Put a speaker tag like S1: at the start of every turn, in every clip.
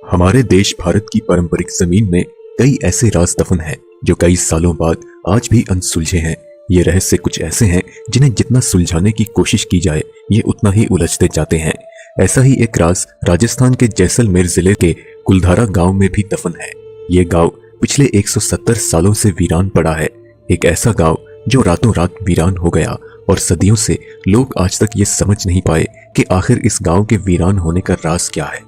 S1: हमारे देश भारत की पारंपरिक जमीन में कई ऐसे राज दफन हैं जो कई सालों बाद आज भी अनसुलझे हैं। ये रहस्य कुछ ऐसे हैं जिन्हें जितना सुलझाने की कोशिश की जाए ये उतना ही उलझते जाते हैं। ऐसा ही एक राज राजस्थान के जैसलमेर जिले के कुलधारा गांव में भी दफन है। ये गांव पिछले 170 सालों से वीरान पड़ा है। एक ऐसा गांव जो रातों रात वीरान हो गया और सदियों से लोग आज तक ये समझ नहीं पाए कि आखिर इस गांव के वीरान होने का राज क्या है।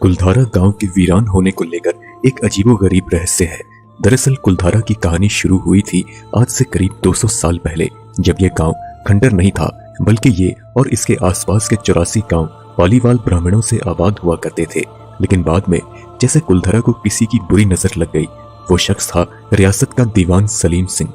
S1: कुलधारा गांव के वीरान होने को लेकर एक अजीबोगरीब रहस्य है। दरअसल कुलधारा की कहानी शुरू हुई थी आज से करीब 200 साल पहले, जब यह गांव खंडर नहीं था बल्कि ये और इसके आसपास के 84 गांव पालीवाल ब्राह्मणों से आबाद हुआ करते थे। लेकिन बाद में जैसे कुलधारा को किसी की बुरी नजर लग गई। वो शख्स था रियासत का दीवान सलीम सिंह,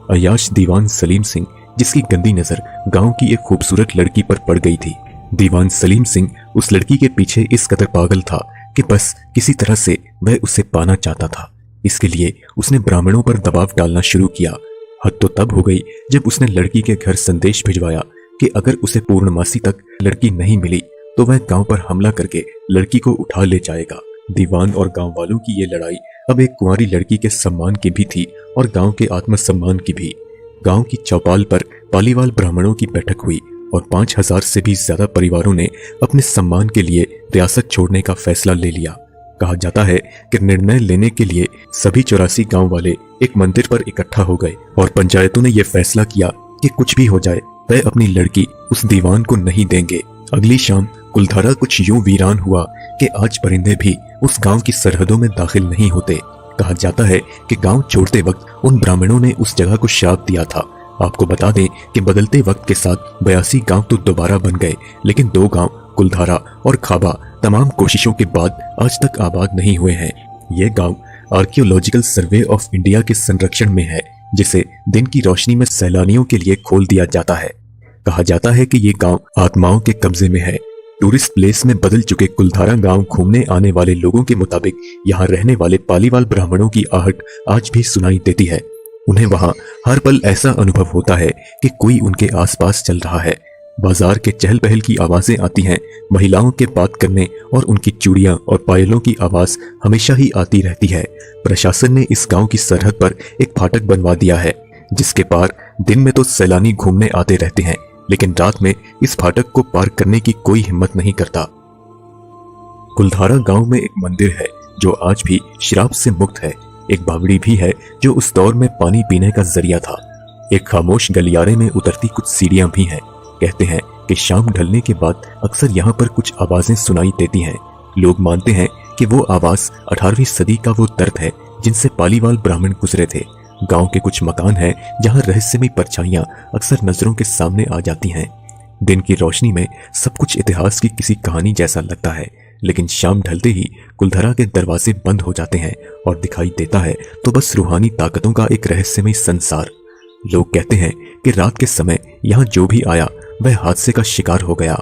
S1: अयाश दीवान सलीम सिंह, जिसकी गंदी नजर गांव की एक खूबसूरत लड़की पर पड़ गई थी। दीवान सलीम सिंह उस लड़की के पीछे इस कदर पागल था कि बस किसी तरह से वह उसे पाना चाहता था। इसके लिए उसने ब्राह्मणों पर दबाव डालना शुरू किया। हद तो तब हो गई जब उसने लड़की के घर संदेश भिजवाया कि अगर उसे पूर्णमासी तक लड़की नहीं मिली तो वह गांव पर हमला करके लड़की को उठा ले जाएगा। दीवान और गांव वालों की ये लड़ाई अब एक कुंवारी लड़की के सम्मान की भी थी और गांव के आत्मसम्मान की भी। गांव की चौपाल पर पालीवाल ब्राह्मणों की बैठक हुई और 5000 से भी ज्यादा परिवारों ने अपने सम्मान के लिए रियासत छोड़ने का फैसला ले लिया। कहा जाता है कि निर्णय लेने के लिए सभी 84 गांव वाले एक मंदिर पर इकट्ठा हो गए और पंचायतों ने यह फैसला किया कि कुछ भी हो जाए वह अपनी लड़की उस दीवान को नहीं देंगे। अगली शाम कुलधारा कुछ यूं वीरान हुआ कि आज परिंदे भी उस गांव की सरहदों में दाखिल नहीं होते। कहा जाता है कि गांव छोड़ते वक्त उन ब्राह्मणों ने उस जगह को श्राप दिया था। आपको बता दें कि बदलते वक्त के साथ 82 गांव तो दोबारा बन गए, लेकिन 2 गांव कुलधारा और खाबा तमाम कोशिशों के बाद आज तक आबाद नहीं हुए हैं। ये गांव आर्कियोलॉजिकल सर्वे ऑफ इंडिया के संरक्षण में है, जिसे दिन की रोशनी में सैलानियों के लिए खोल दिया जाता है। कहा जाता है कि ये गांव आत्माओं के कब्जे में है। टूरिस्ट प्लेस में बदल चुके कुलधारा गांव घूमने आने वाले लोगों के मुताबिक यहाँ रहने वाले पालीवाल ब्राह्मणों की आहट आज भी सुनाई देती है। उन्हें वहां हर पल ऐसा अनुभव होता है कि कोई उनके आसपास चल रहा है। बाजार के चहल पहल की आवाजें आती हैं, महिलाओं के बात करने और उनकी चूड़ियां और पायलों की आवाज हमेशा ही आती रहती है। प्रशासन ने इस गांव की सरहद पर एक फाटक बनवा दिया है, जिसके पार दिन में तो सैलानी घूमने आते रहते हैं, लेकिन रात में इस फाटक को पार करने की कोई हिम्मत नहीं करता। कुलधारा गांव में एक मंदिर है जो आज भी श्राप से मुक्त है। एक बावड़ी भी है जो उस दौर में पानी पीने का जरिया था। एक खामोश गलियारे में उतरती कुछ सीढ़ियां भी हैं। कहते हैं कि शाम ढलने के बाद अक्सर यहाँ पर कुछ आवाजें सुनाई देती हैं। लोग मानते हैं कि वो आवाज 18वीं सदी का वो दर्द है जिनसे पालीवाल ब्राह्मण गुजरे थे। गांव के कुछ मकान हैं जहां रहस्यमयी परछाइयां अक्सर नजरों के सामने आ जाती हैं। दिन की रोशनी में सब कुछ इतिहास की किसी कहानी जैसा लगता है, लेकिन शाम ढलते ही कुलधारा के दरवाजे बंद हो जाते हैं और दिखाई देता है तो बस रूहानी ताकतों का एक रहस्यमय संसार। लोग कहते हैं कि रात के समय यहाँ जो भी आया वह हादसे का शिकार हो गया।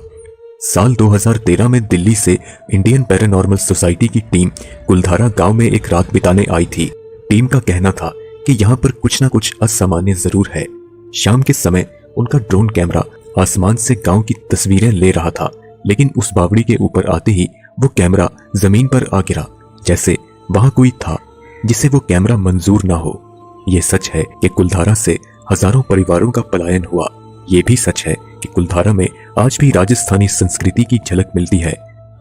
S1: साल 2013 में दिल्ली से इंडियन पैरानॉर्मल सोसाइटी की टीम कुलधारा गांव में एक रात बिताने आई थी। टीम का कहना था कि यहाँ पर कुछ ना कुछ असामान्य जरूर है। शाम के समय उनका ड्रोन कैमरा आसमान से गांव की तस्वीरें ले रहा था, लेकिन उस बावड़ी के ऊपर आते ही वो कैमरा जमीन पर आ गिरा, जैसे वहां कोई था जिसे वो कैमरा मंजूर ना हो। ये सच है कि कुलधारा से हजारों परिवारों का पलायन हुआ। ये भी सच है कि कुलधारा में आज भी राजस्थानी संस्कृति की झलक मिलती है।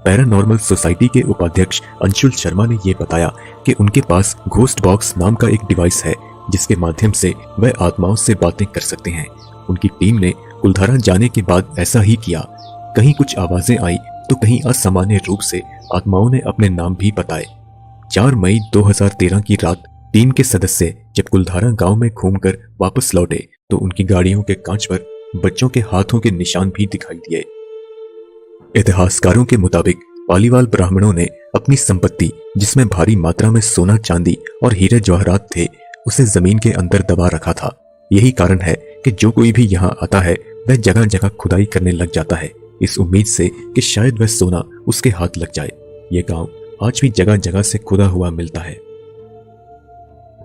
S1: पैरानॉर्मल सोसाइटी के उपाध्यक्ष अंशुल शर्मा ने यह बताया कि उनके पास घोस्ट बॉक्स नाम का एक डिवाइस है जिसके माध्यम से वह आत्माओं से बातें कर सकते हैं। उनकी टीम ने कुलधारा जाने के बाद ऐसा ही किया। कहीं कुछ आवाजें आई तो कहीं असामान्य रूप से आत्माओं ने अपने नाम भी बताए। 4 मई 2013 की रात टीम के सदस्य जब कुलधारा गांव में घूमकर वापस लौटे तो उनकी गाड़ियों के कांच पर बच्चों के हाथों के निशान भी दिखाई दिए। इतिहासकारों के मुताबिक पालीवाल ब्राह्मणों ने अपनी संपत्ति, जिसमें भारी मात्रा में सोना चांदी और हीरे जवाहरात थे, उसे जमीन के अंदर दबा रखा था। यही कारण है कि जो कोई भी यहाँ आता है वह जगह जगह खुदाई करने लग जाता है, इस उम्मीद से कि शायद वह सोना उसके हाथ लग जाए। ये गांव आज भी जगह जगह से खुदा हुआ मिलता है।